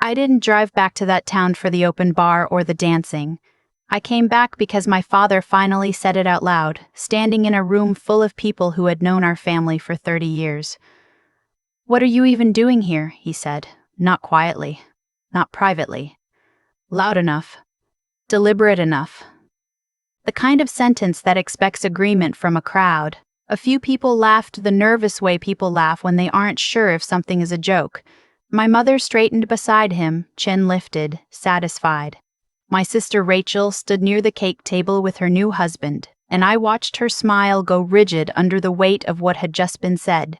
I didn't drive back to that town for the open bar or the dancing. I came back because my father finally said it out loud, standing in a room full of people who had known our family for 30 years. "What are you even doing here?" he said, not quietly, not privately. Loud enough, deliberate enough. The kind of sentence that expects agreement from a crowd. A few people laughed the nervous way people laugh when they aren't sure if something is a joke. My mother straightened beside him, chin lifted, satisfied. My sister Rachel stood near the cake table with her new husband, and I watched her smile go rigid under the weight of what had just been said.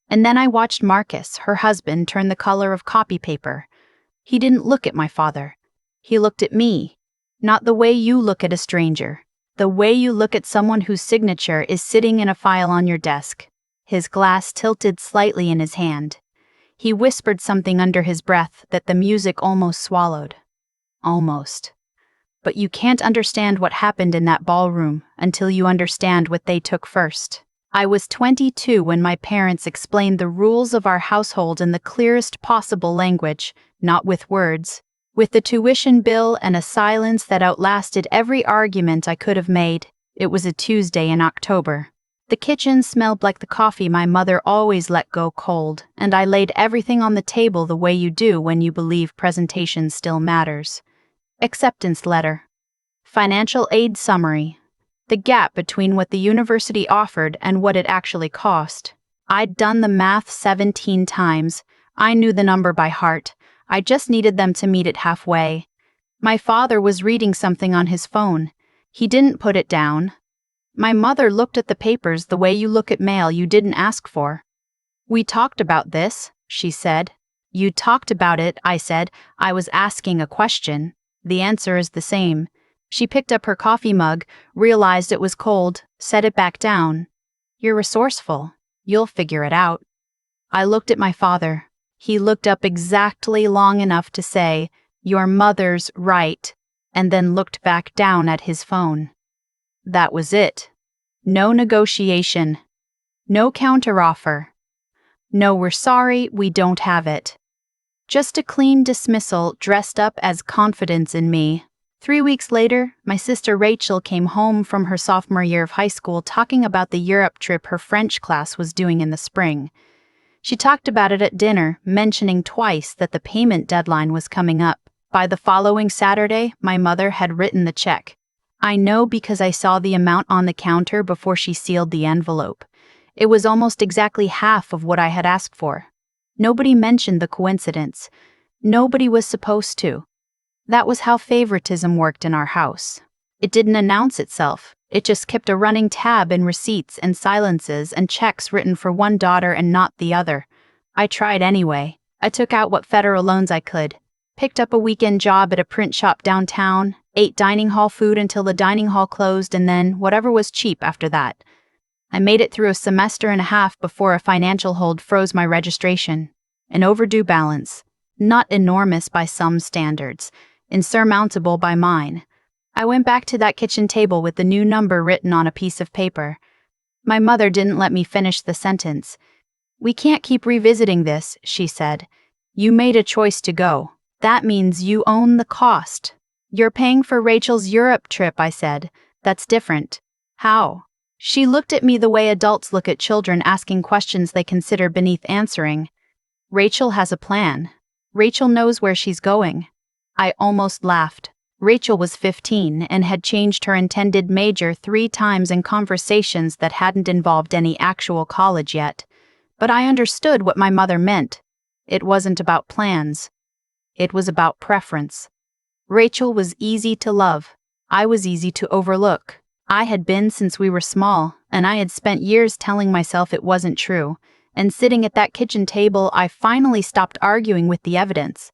And then I watched Marcus, her husband, turn the color of copy paper. He didn't look at my father. He looked at me. Not the way you look at a stranger. The way you look at someone whose signature is sitting in a file on your desk. His glass tilted slightly in his hand. He whispered something under his breath that the music almost swallowed. Almost. But you can't understand what happened in that ballroom until you understand what they took first. I was 22 when my parents explained the rules of our household in the clearest possible language, not with words. With the tuition bill and a silence that outlasted every argument I could have made. It was a Tuesday in October. The kitchen smelled like the coffee my mother always let go cold, and I laid everything on the table the way you do when you believe presentation still matters. Acceptance letter. Financial aid summary. The gap between what the university offered and what it actually cost. I'd done the math 17 times. I knew the number by heart. I just needed them to meet it halfway. My father was reading something on his phone. He didn't put it down. My mother looked at the papers the way you look at mail you didn't ask for. "We talked about this," she said. "You talked about it," I said. "I was asking a question. The answer is the same." She picked up her coffee mug, realized it was cold, set it back down. "You're resourceful. You'll figure it out." I looked at my father. He looked up exactly long enough to say, "Your mother's right," and then looked back down at his phone. That was it. No negotiation. No counteroffer. No, "We're sorry, we don't have it." Just a clean dismissal dressed up as confidence in me. 3 weeks later, my sister Rachel came home from her sophomore year of high school talking about the Europe trip her French class was doing in the spring. She talked about it at dinner, mentioning twice that the payment deadline was coming up. By the following Saturday, my mother had written the check. I know because I saw the amount on the counter before she sealed the envelope. It was almost exactly half of what I had asked for. Nobody mentioned the coincidence. Nobody was supposed to. That was how favoritism worked in our house. It didn't announce itself. It just kept a running tab in receipts and silences and checks written for one daughter and not the other. I tried anyway. I took out what federal loans I could, picked up a weekend job at a print shop downtown, ate dining hall food until the dining hall closed, and then whatever was cheap after that. I made it through a semester and a half before a financial hold froze my registration. An overdue balance. Not enormous by some standards, insurmountable by mine. I went back to that kitchen table with the new number written on a piece of paper. My mother didn't let me finish the sentence. "We can't keep revisiting this," she said. "You made a choice to go. That means you own the cost." "You're paying for Rachel's Europe trip," I said. "That's different." "How?" She looked at me the way adults look at children asking questions they consider beneath answering. "Rachel has a plan. Rachel knows where she's going." I almost laughed. Rachel was 15 and had changed her intended major 3 times in conversations that hadn't involved any actual college yet. But I understood what my mother meant. It wasn't about plans. It was about preference. Rachel was easy to love. I was easy to overlook. I had been since we were small, and I had spent years telling myself it wasn't true. And sitting at that kitchen table, I finally stopped arguing with the evidence.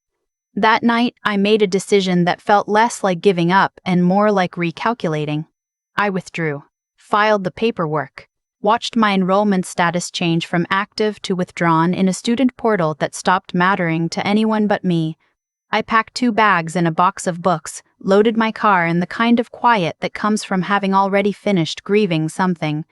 That night, I made a decision that felt less like giving up and more like recalculating. I withdrew, filed the paperwork, watched my enrollment status change from active to withdrawn in a student portal that stopped mattering to anyone but me. I packed 2 bags and a box of books, loaded my car in the kind of quiet that comes from having already finished grieving something.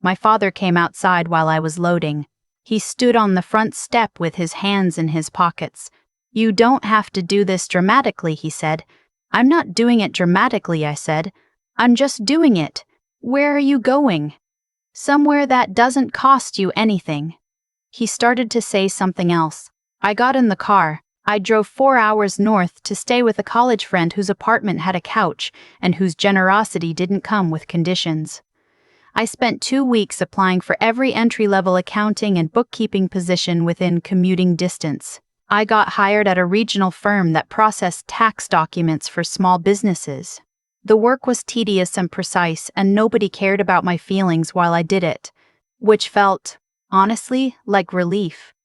My father came outside while I was loading. He stood on the front step with his hands in his pockets. You don't have to do this dramatically, he said. I'm not doing it dramatically, I said. I'm just doing it. Where are you going? Somewhere that doesn't cost you anything. He started to say something else. I got in the car. I drove 4 hours north to stay with a college friend whose apartment had a couch and whose generosity didn't come with conditions. I spent 2 weeks applying for every entry-level accounting and bookkeeping position within commuting distance. I got hired at a regional firm that processed tax documents for small businesses. The work was tedious and precise, and nobody cared about my feelings while I did it, which felt, honestly, like relief.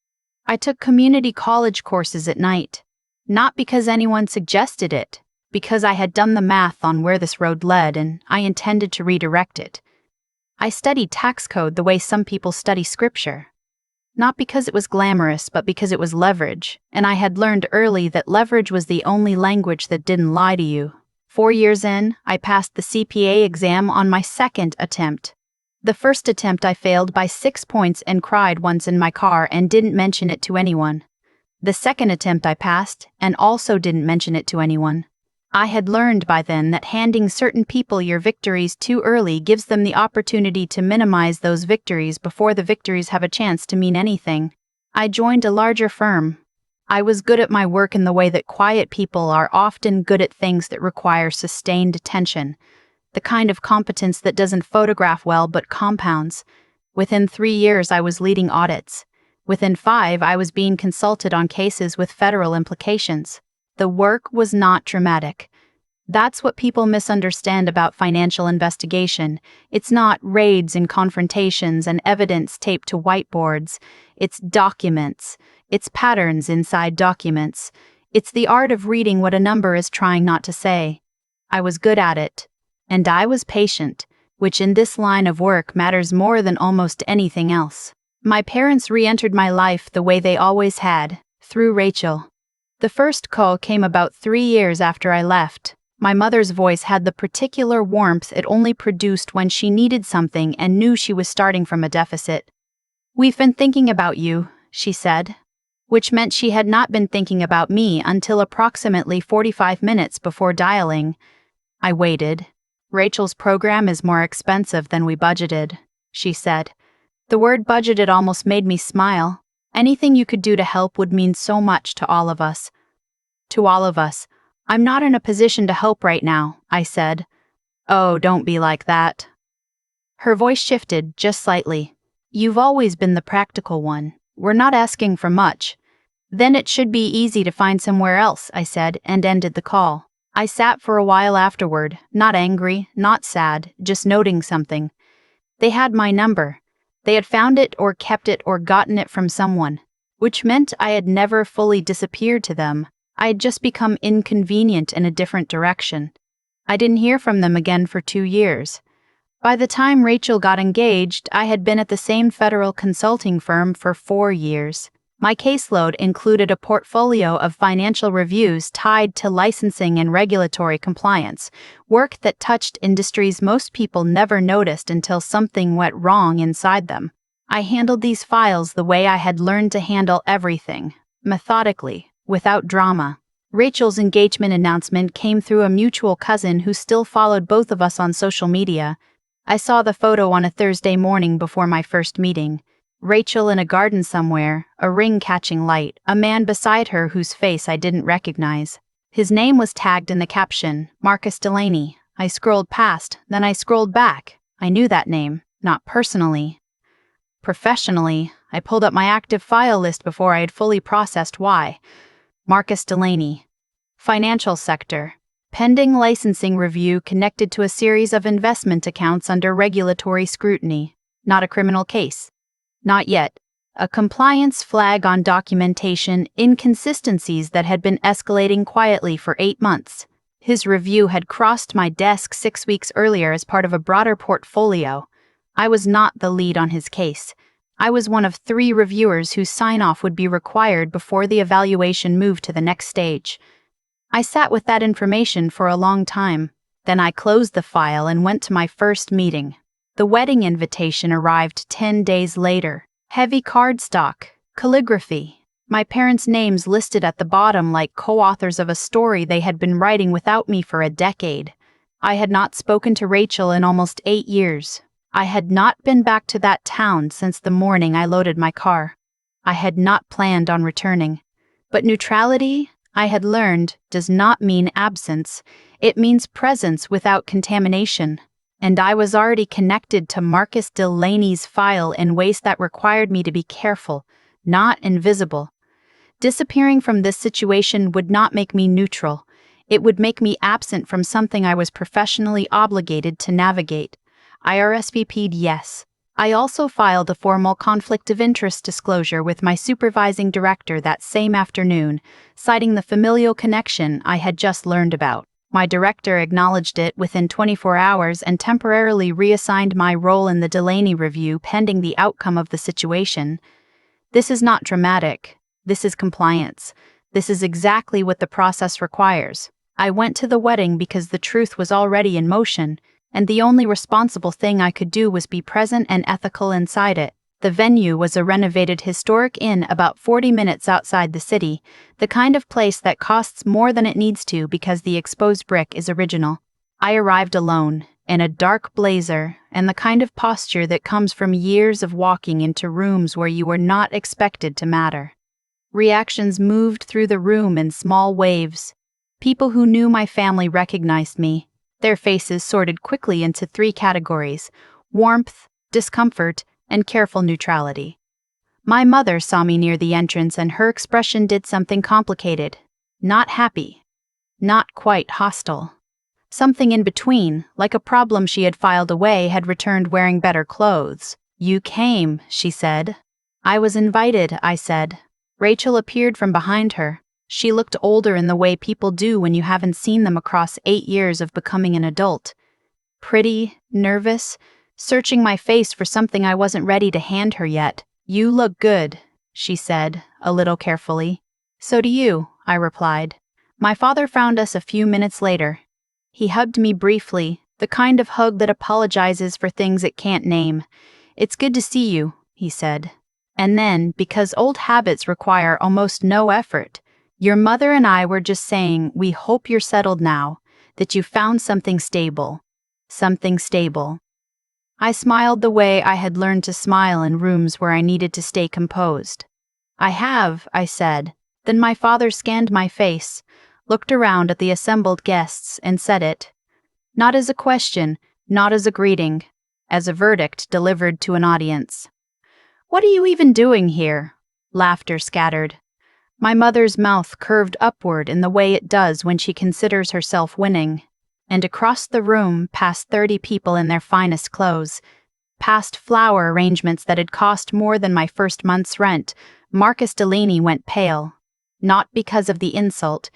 I took community college courses at night, not because anyone suggested it, because I had done the math on where this road led and I intended to redirect it. I studied tax code the way some people study scripture. Not because it was glamorous, but because it was leverage, and I had learned early that leverage was the only language that didn't lie to you. 4 years in, I passed the CPA exam on my second attempt. The first attempt I failed by 6 points and cried once in my car and didn't mention it to anyone. The second attempt I passed and also didn't mention it to anyone. I had learned by then that handing certain people your victories too early gives them the opportunity to minimize those victories before the victories have a chance to mean anything. I joined a larger firm. I was good at my work in the way that quiet people are often good at things that require sustained attention, the kind of competence that doesn't photograph well but compounds. Within 3 years, I was leading audits. Within 5, I was being consulted on cases with federal implications. The work was not dramatic. That's what people misunderstand about financial investigation. It's not raids and confrontations and evidence taped to whiteboards. It's documents. It's patterns inside documents. It's the art of reading what a number is trying not to say. I was good at it. And I was patient, which in this line of work matters more than almost anything else. My parents re-entered my life the way they always had, through Rachel. The first call came about 3 years after I left. My mother's voice had the particular warmth it only produced when she needed something and knew she was starting from a deficit. "We've been thinking about you," she said, which meant she had not been thinking about me until approximately 45 minutes before dialing. I waited. "Rachel's program is more expensive than we budgeted," she said. The word budgeted almost made me smile. Anything you could do to help would mean so much to all of us. To all of us. "I'm not in a position to help right now," I said. "Oh, don't be like that." Her voice shifted just slightly. "You've always been the practical one. We're not asking for much." "Then it should be easy to find somewhere else," I said, and ended the call. I sat for a while afterward, not angry, not sad, just noting something. They had my number. They had found it or kept it or gotten it from someone, which meant I had never fully disappeared to them. I had just become inconvenient in a different direction. I didn't hear from them again for 2 years. By the time Rachel got engaged, I had been at the same federal consulting firm for 4 years. My caseload included a portfolio of financial reviews tied to licensing and regulatory compliance, work that touched industries most people never noticed until something went wrong inside them. I handled these files the way I had learned to handle everything, methodically, without drama. Rachel's engagement announcement came through a mutual cousin who still followed both of us on social media. I saw the photo on a Thursday morning before my first meeting. Rachel in a garden somewhere, a ring catching light, a man beside her whose face I didn't recognize. His name was tagged in the caption, Marcus Delaney. I scrolled past, then I scrolled back. I knew that name, not personally. Professionally, I pulled up my active file list before I had fully processed why. Marcus Delaney. Financial sector. Pending licensing review connected to a series of investment accounts under regulatory scrutiny. Not a criminal case. Not yet. A compliance flag on documentation inconsistencies that had been escalating quietly for 8 months. His review had crossed my desk 6 weeks earlier as part of a broader portfolio. I was not the lead on his case. I was one of 3 reviewers whose sign-off would be required before the evaluation moved to the next stage. I sat with that information for a long time. Then I closed the file and went to my first meeting. The wedding invitation arrived 10 days later. Heavy cardstock, calligraphy. My parents' names listed at the bottom like co-authors of a story they had been writing without me for a decade. I had not spoken to Rachel in almost 8 years. I had not been back to that town since the morning I loaded my car. I had not planned on returning. But neutrality, I had learned, does not mean absence. It means presence without contamination. And I was already connected to Marcus Delaney's file in ways that required me to be careful, not invisible. Disappearing from this situation would not make me neutral. It would make me absent from something I was professionally obligated to navigate. I RSVP'd yes. I also filed a formal conflict of interest disclosure with my supervising director that same afternoon, citing the familial connection I had just learned about. My director acknowledged it within 24 hours and temporarily reassigned my role in the Delaney review pending the outcome of the situation. This is not dramatic. This is compliance. This is exactly what the process requires. I went to the wedding because the truth was already in motion, and the only responsible thing I could do was be present and ethical inside it. The venue was a renovated historic inn about 40 minutes outside the city, the kind of place that costs more than it needs to because the exposed brick is original. I arrived alone, in a dark blazer, and the kind of posture that comes from years of walking into rooms where you were not expected to matter. Reactions moved through the room in small waves. People who knew my family recognized me. Their faces sorted quickly into 3 categories: warmth, discomfort, and careful neutrality. My mother saw me near the entrance and her expression did something complicated. Not happy. Not quite hostile. Something in between, like a problem she had filed away, had returned wearing better clothes. "You came," she said. "I was invited," I said. Rachel appeared from behind her. She looked older in the way people do when you haven't seen them across 8 years of becoming an adult. Pretty, nervous, searching my face for something I wasn't ready to hand her yet. "You look good," she said, a little carefully. "So do you," I replied. My father found us a few minutes later. He hugged me briefly, the kind of hug that apologizes for things it can't name. "It's good to see you," he said. And then, because old habits require almost no effort, "Your mother and I were just saying we hope you're settled now, that you found something stable." Something stable. I smiled the way I had learned to smile in rooms where I needed to stay composed. "I have," I said. Then my father scanned my face, looked around at the assembled guests, and said it. Not as a question, not as a greeting, as a verdict delivered to an audience. "What are you even doing here?" Laughter scattered. My mother's mouth curved upward in the way it does when she considers herself winning. And across the room, past 30 people in their finest clothes, past flower arrangements that had cost more than my first month's rent, Marcus Delaney went pale. Not because of the insult,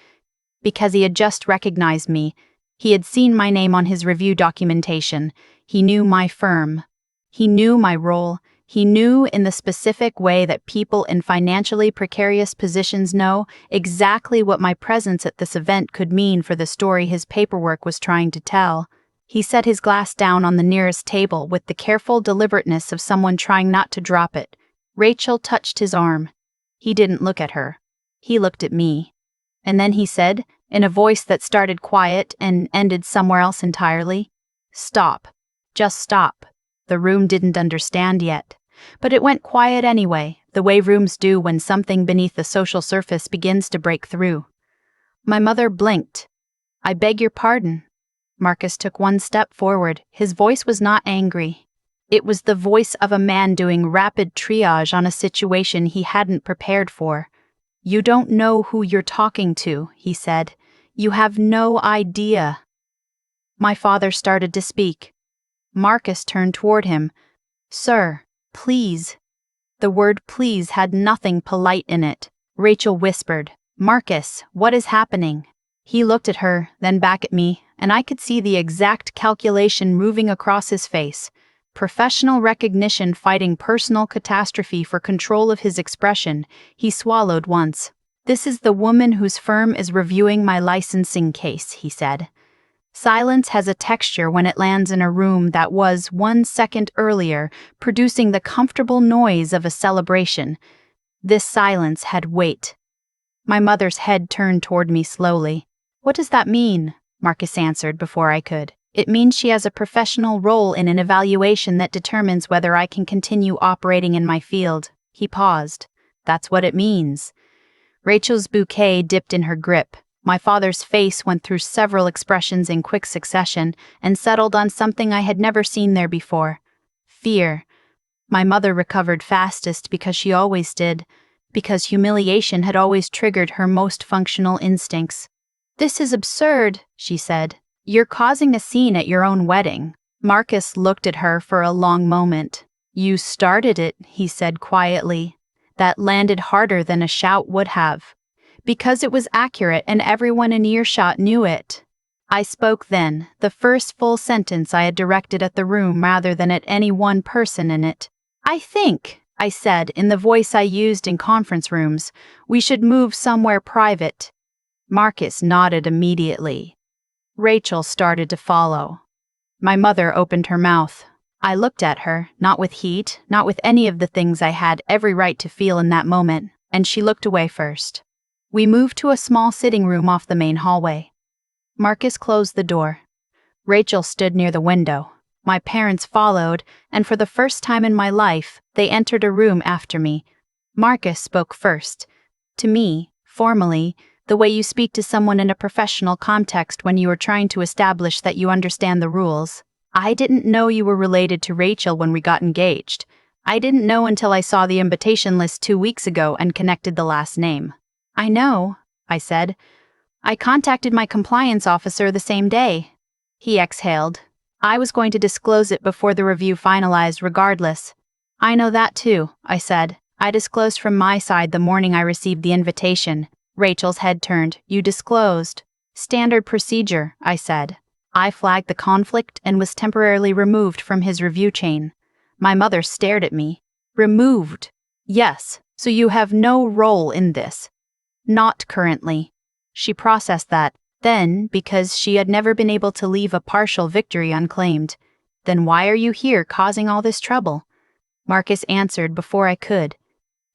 because he had just recognized me. He had seen my name on his review documentation. He knew my firm. He knew my role. He knew, in the specific way that people in financially precarious positions know, exactly what my presence at this event could mean for the story his paperwork was trying to tell. He set his glass down on the nearest table with the careful deliberateness of someone trying not to drop it. Rachel touched his arm. He didn't look at her. He looked at me. And then he said, in a voice that started quiet and ended somewhere else entirely, "Stop. Just stop." The room didn't understand yet. But it went quiet anyway, the way rooms do when something beneath the social surface begins to break through. My mother blinked. "I beg your pardon." Marcus took one step forward. His voice was not angry. It was the voice of a man doing rapid triage on a situation he hadn't prepared for. "You don't know who you're talking to," he said. "You have no idea." My father started to speak. Marcus turned toward him. "Sir, please." The word please had nothing polite in it. Rachel whispered, "Marcus, what is happening?" He looked at her, then back at me, and I could see the exact calculation moving across his face. Professional recognition fighting personal catastrophe for control of his expression. He swallowed once. "This is the woman whose firm is reviewing my licensing case," he said. Silence has a texture when it lands in a room that was, 1 second earlier, producing the comfortable noise of a celebration. This silence had weight. My mother's head turned toward me slowly. "What does that mean?" Marcus answered before I could. "It means she has a professional role in an evaluation that determines whether I can continue operating in my field." He paused. "That's what it means." Rachel's bouquet dipped in her grip. My father's face went through several expressions in quick succession and settled on something I had never seen there before. Fear. My mother recovered fastest because she always did, because humiliation had always triggered her most functional instincts. "This is absurd," she said. "You're causing a scene at your own wedding." Marcus looked at her for a long moment. "You started it," he said quietly. That landed harder than a shout would have. "Because it was accurate and everyone in earshot knew it." I spoke then, the first full sentence I had directed at the room rather than at any one person in it. "I think," I said in the voice I used in conference rooms, "we should move somewhere private." Marcus nodded immediately. Rachel started to follow. My mother opened her mouth. I looked at her, not with heat, not with any of the things I had every right to feel in that moment, and she looked away first. We moved to a small sitting room off the main hallway. Marcus closed the door. Rachel stood near the window. My parents followed, and for the first time in my life, they entered a room after me. Marcus spoke first. To me, formally, the way you speak to someone in a professional context when you are trying to establish that you understand the rules. "I didn't know you were related to Rachel when we got engaged. I didn't know until I saw the invitation list 2 weeks ago and connected the last name." "I know," I said. "I contacted my compliance officer the same day." He exhaled. "I was going to disclose it before the review finalized regardless." "I know that too," I said. "I disclosed from my side the morning I received the invitation." Rachel's head turned. "You disclosed." "Standard procedure," I said. I flagged the conflict and was temporarily removed from his review chain. My mother stared at me. "Removed?" "Yes, so you have no role in this." "Not currently." She processed that. Then, because she had never been able to leave a partial victory unclaimed. "Then why are you here causing all this trouble?" Marcus answered before I could.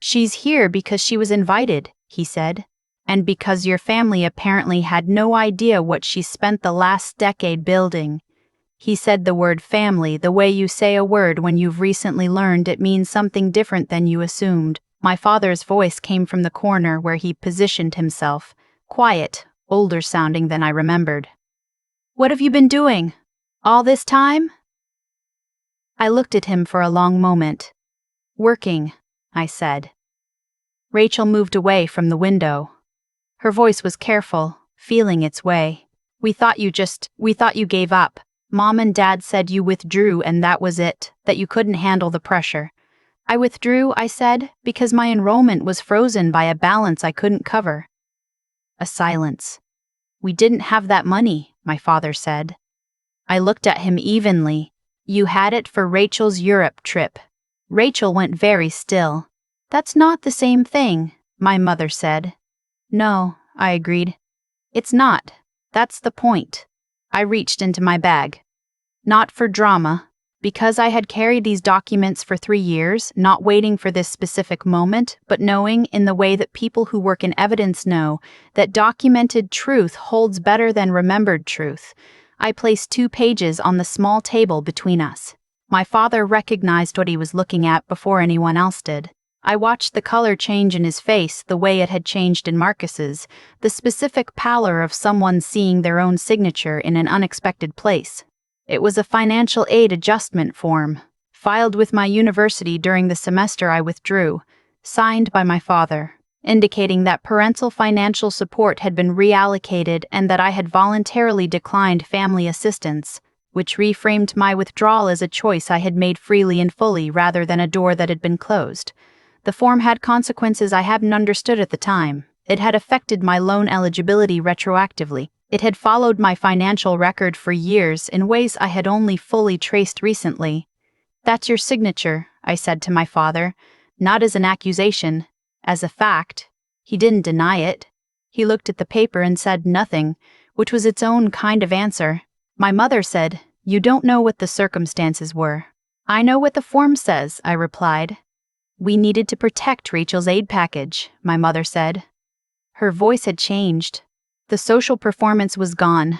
"She's here because she was invited," he said. "And because your family apparently had no idea what she spent the last decade building." He said the word family the way you say a word when you've recently learned it means something different than you assumed. My father's voice came from the corner where he positioned himself, quiet, older sounding than I remembered. "What have you been doing? All this time?" I looked at him for a long moment. "Working," I said. Rachel moved away from the window. Her voice was careful, feeling its way. We thought you gave up. Mom and Dad said you withdrew and that was it, that you couldn't handle the pressure." "I withdrew," I said, "because my enrollment was frozen by a balance I couldn't cover." A silence. "We didn't have that money," my father said. I looked at him evenly. "You had it for Rachel's Europe trip." Rachel went very still. "That's not the same thing," my mother said. "No," I agreed. "It's not. That's the point." I reached into my bag. Not for drama. Because I had carried these documents for 3 years, not waiting for this specific moment, but knowing, in the way that people who work in evidence know, that documented truth holds better than remembered truth. I placed 2 pages on the small table between us. My father recognized what he was looking at before anyone else did. I watched the color change in his face the way it had changed in Marcus's, the specific pallor of someone seeing their own signature in an unexpected place. It was a financial aid adjustment form, filed with my university during the semester I withdrew, signed by my father, indicating that parental financial support had been reallocated and that I had voluntarily declined family assistance, which reframed my withdrawal as a choice I had made freely and fully rather than a door that had been closed. The form had consequences I hadn't understood at the time. It had affected my loan eligibility retroactively. It had followed my financial record for years in ways I had only fully traced recently. "That's your signature," I said to my father, not as an accusation, as a fact. He didn't deny it. He looked at the paper and said nothing, which was its own kind of answer. My mother said, "You don't know what the circumstances were." "I know what the form says," I replied. We needed to protect Rachel's aid package, my mother said. Her voice had changed. The social performance was gone.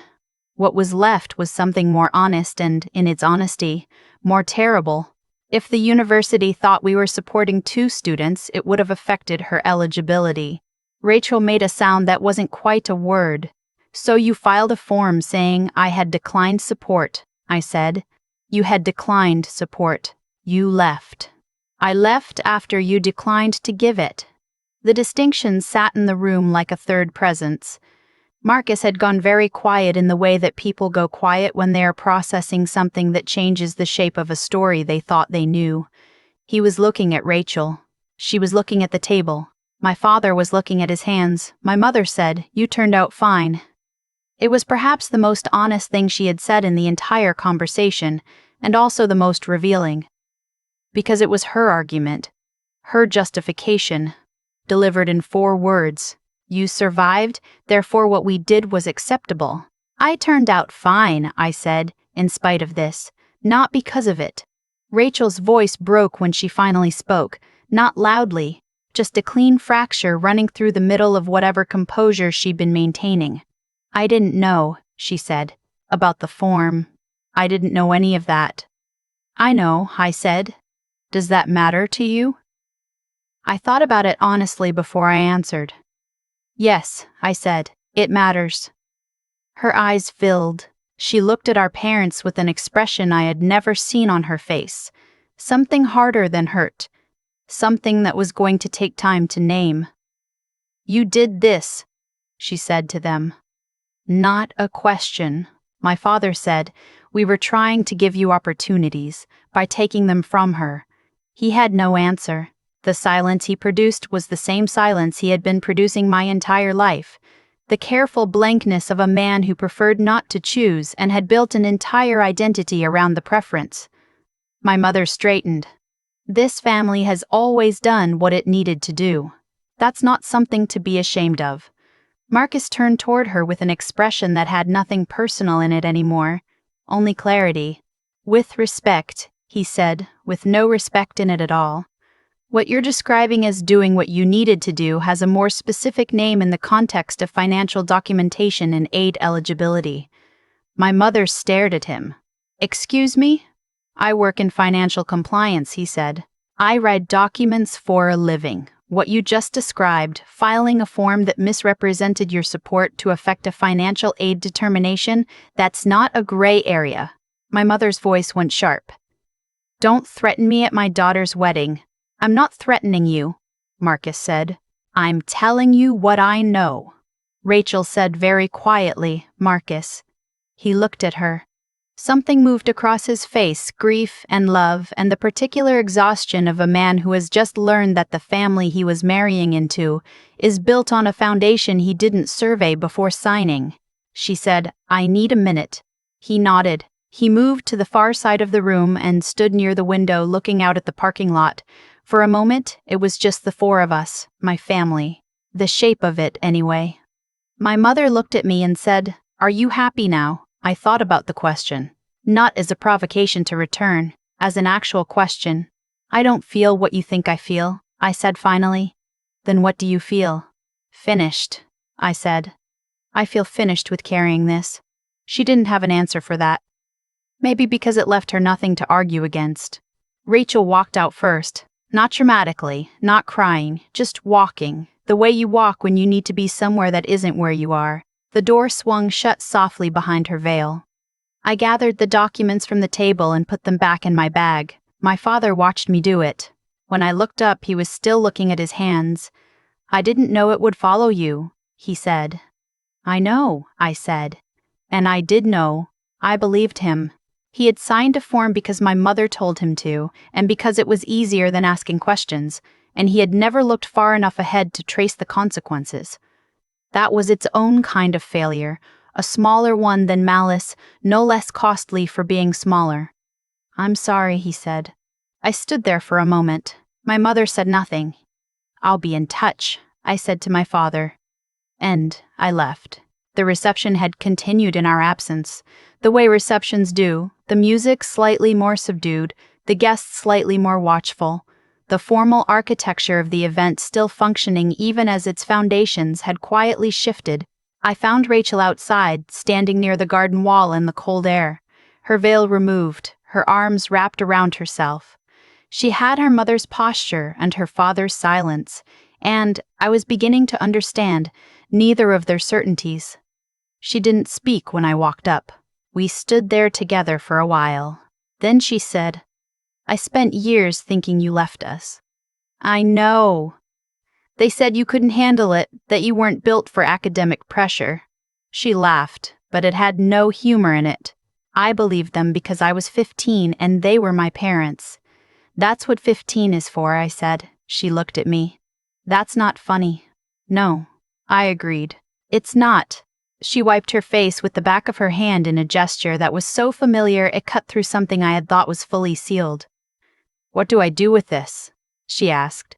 What was left was something more honest and, in its honesty, more terrible. If the university thought we were supporting 2 students, it would have affected her eligibility. Rachel made a sound that wasn't quite a word. So you filed a form saying I had declined support, I said. You had declined support. You left. I left after you declined to give it. The distinction sat in the room like a third presence. Marcus had gone very quiet in the way that people go quiet when they are processing something that changes the shape of a story they thought they knew. He was looking at Rachel. She was looking at the table. My father was looking at his hands. My mother said, "You turned out fine." It was perhaps the most honest thing she had said in the entire conversation, and also the most revealing. Because it was her argument, her justification, delivered in 4 words. You survived, therefore what we did was acceptable. I turned out fine, I said, in spite of this, not because of it. Rachel's voice broke when she finally spoke, not loudly, just a clean fracture running through the middle of whatever composure she'd been maintaining. I didn't know, she said, about the form. I didn't know any of that. I know, I said. Does that matter to you? I thought about it honestly before I answered. Yes, I said, it matters. Her eyes filled. She looked at our parents with an expression I had never seen on her face. Something harder than hurt. Something that was going to take time to name. You did this, she said to them. Not a question. My father said, we were trying to give you opportunities by taking them from her. He had no answer. The silence he produced was the same silence he had been producing my entire life. The careful blankness of a man who preferred not to choose and had built an entire identity around the preference. My mother straightened. This family has always done what it needed to do. That's not something to be ashamed of. Marcus turned toward her with an expression that had nothing personal in it anymore, only clarity. With respect, he said, with no respect in it at all. What you're describing as doing what you needed to do has a more specific name in the context of financial documentation and aid eligibility. My mother stared at him. Excuse me? I work in financial compliance, he said. I write documents for a living. What you just described, filing a form that misrepresented your support to effect a financial aid determination, that's not a gray area. My mother's voice went sharp. Don't threaten me at my daughter's wedding. I'm not threatening you, Marcus said. I'm telling you what I know. Rachel said very quietly, Marcus. He looked at her. Something moved across his face, grief and love and the particular exhaustion of a man who has just learned that the family he was marrying into is built on a foundation he didn't survey before signing. She said, I need a minute. He nodded. He moved to the far side of the room and stood near the window looking out at the parking lot. For a moment, it was just the 4 of us, my family. The shape of it, anyway. My mother looked at me and said, Are you happy now? I thought about the question. Not as a provocation to return, as an actual question. I don't feel what you think I feel, I said finally. Then what do you feel? Finished, I said. I feel finished with carrying this. She didn't have an answer for that. Maybe because it left her nothing to argue against. Rachel walked out first. Not dramatically, not crying, just walking, the way you walk when you need to be somewhere that isn't where you are. The door swung shut softly behind her veil. I gathered the documents from the table and put them back in my bag. My father watched me do it. When I looked up, he was still looking at his hands. I didn't know it would follow you, he said. I know, I said. And I did know. I believed him. He had signed a form because my mother told him to, and because it was easier than asking questions, and he had never looked far enough ahead to trace the consequences. That was its own kind of failure, a smaller one than malice, no less costly for being smaller. I'm sorry, he said. I stood there for a moment. My mother said nothing. I'll be in touch, I said to my father. And I left. The reception had continued in our absence, the way receptions do, the music slightly more subdued, the guests slightly more watchful. the formal architecture of the event still functioning even as its foundations had quietly shifted. I found Rachel outside, standing near the garden wall in the cold air, her veil removed, her arms wrapped around herself. She had her mother's posture and her father's silence, and I was beginning to understand neither of their certainties. She didn't speak when I walked up. We stood there together for a while. Then she said, "I spent years thinking you left us." "I know. They said you couldn't handle it, that you weren't built for academic pressure." She laughed, but it had no humor in it. I believed them because I was 15 and they were my parents. "That's what 15 is for," I said. She looked at me. "That's not funny." "No," I agreed. "It's not." She wiped her face with the back of her hand in a gesture that was so familiar it cut through something I had thought was fully sealed. "What do I do with this?" she asked.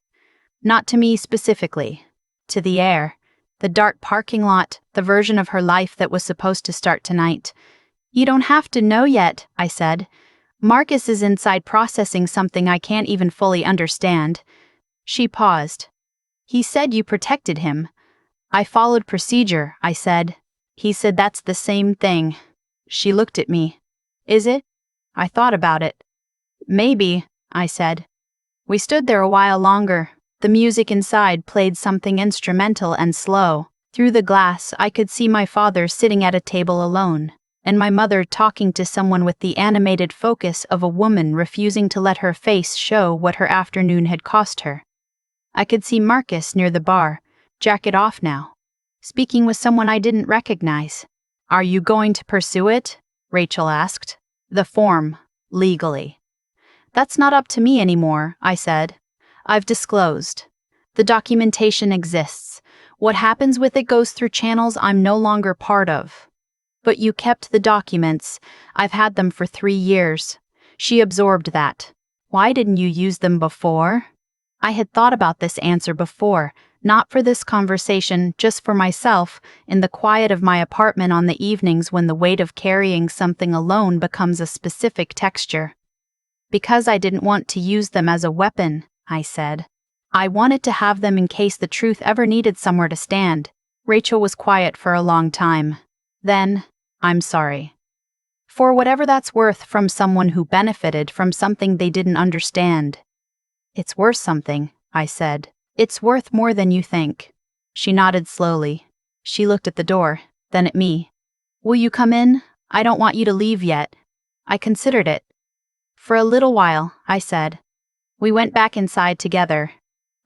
Not to me specifically. To the air. The dark parking lot, the version of her life that was supposed to start tonight. "You don't have to know yet," I said. "Marcus is inside processing something I can't even fully understand." She paused. "He said you protected him." "I followed procedure," I said. "He said that's the same thing." She looked at me. "Is it?" I thought about it. "Maybe," I said. We stood there a while longer. The music inside played something instrumental and slow. Through the glass, I could see my father sitting at a table alone, and my mother talking to someone with the animated focus of a woman refusing to let her face show what her afternoon had cost her. I could see Marcus near the bar, jacket off now, speaking with someone I didn't recognize. "Are you going to pursue it?" Rachel asked. "The form, legally." "That's not up to me anymore," I said. "I've disclosed. The documentation exists. What happens with it goes through channels I'm no longer part of." "But you kept the documents. I've had them for 3 years. She absorbed that. "Why didn't you use them before?" I had thought about this answer before, not for this conversation, just for myself, in the quiet of my apartment on the evenings when the weight of carrying something alone becomes a specific texture. "Because I didn't want to use them as a weapon," I said. "I wanted to have them in case the truth ever needed somewhere to stand." Rachel was quiet for a long time. Then, "I'm sorry. For whatever that's worth from someone who benefited from something they didn't understand." "It's worth something," I said. "It's worth more than you think." She nodded slowly. She looked at the door, then at me. "Will you come in? I don't want you to leave yet." I considered it. "For a little while," I said. We went back inside together.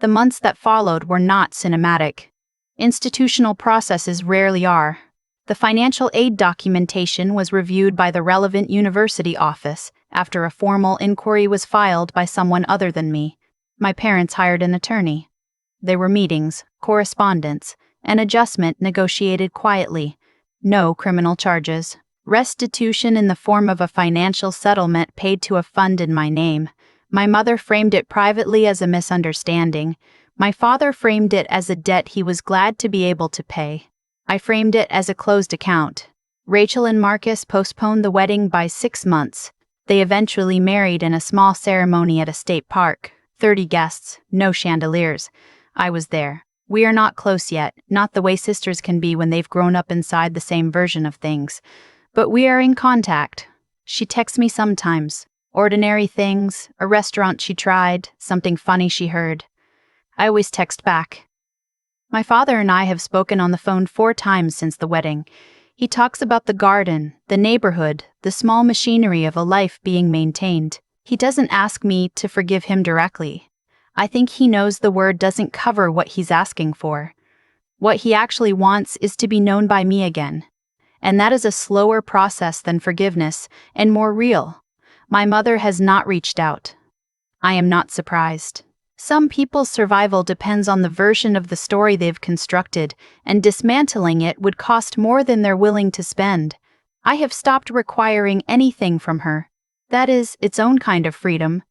The months that followed were not cinematic. Institutional processes rarely are. The financial aid documentation was reviewed by the relevant university office after a formal inquiry was filed by someone other than me. My parents hired an attorney. There were meetings, correspondence, an adjustment negotiated quietly. No criminal charges. Restitution in the form of a financial settlement paid to a fund in my name. My mother framed it privately as a misunderstanding. My father framed it as a debt he was glad to be able to pay. I framed it as a closed account. Rachel and Marcus postponed the wedding by 6 months. They eventually married in a small ceremony at a state park. 30 guests, no chandeliers. I was there. We are not close yet, not the way sisters can be when they've grown up inside the same version of things. But we are in contact. She texts me sometimes. Ordinary things, a restaurant she tried, something funny she heard. I always text back. My father and I have spoken on the phone 4 times since the wedding. He talks about the garden, the neighborhood, the small machinery of a life being maintained. He doesn't ask me to forgive him directly. I think he knows the word doesn't cover what he's asking for. What he actually wants is to be known by me again. And that is a slower process than forgiveness, and more real. My mother has not reached out. I am not surprised. Some people's survival depends on the version of the story they've constructed, and dismantling it would cost more than they're willing to spend. I have stopped requiring anything from her. That is its own kind of freedom.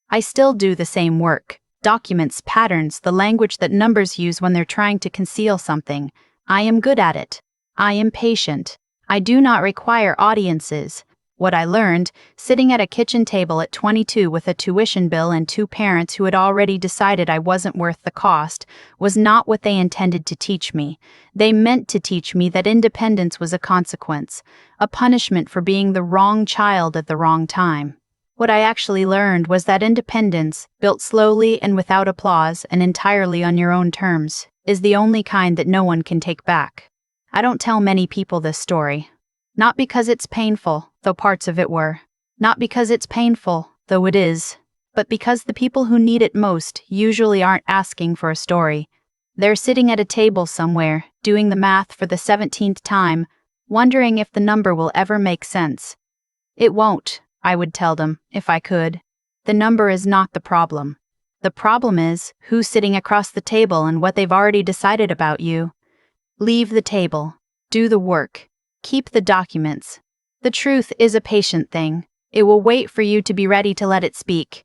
I still do the same work. Documents, patterns, the language that numbers use when they're trying to conceal something. I am good at it. I am patient. I do not require audiences. What I learned, sitting at a kitchen table at 22 with a tuition bill and two parents who had already decided I wasn't worth the cost, was not what they intended to teach me. They meant to teach me that independence was a consequence, a punishment for being the wrong child at the wrong time. What I actually learned was that independence, built slowly and without applause and entirely on your own terms, is the only kind that no one can take back. I don't tell many people this story. Not because it's painful, though parts of it were. Not because it's painful, though it is. But because the people who need it most usually aren't asking for a story. They're sitting at a table somewhere, doing the math for the 17th time, wondering if the number will ever make sense. It won't, I would tell them, if I could. The number is not the problem. The problem is who's sitting across the table and what they've already decided about you. Leave the table. Do the work. Keep the documents. The truth is a patient thing. It will wait for you to be ready to let it speak.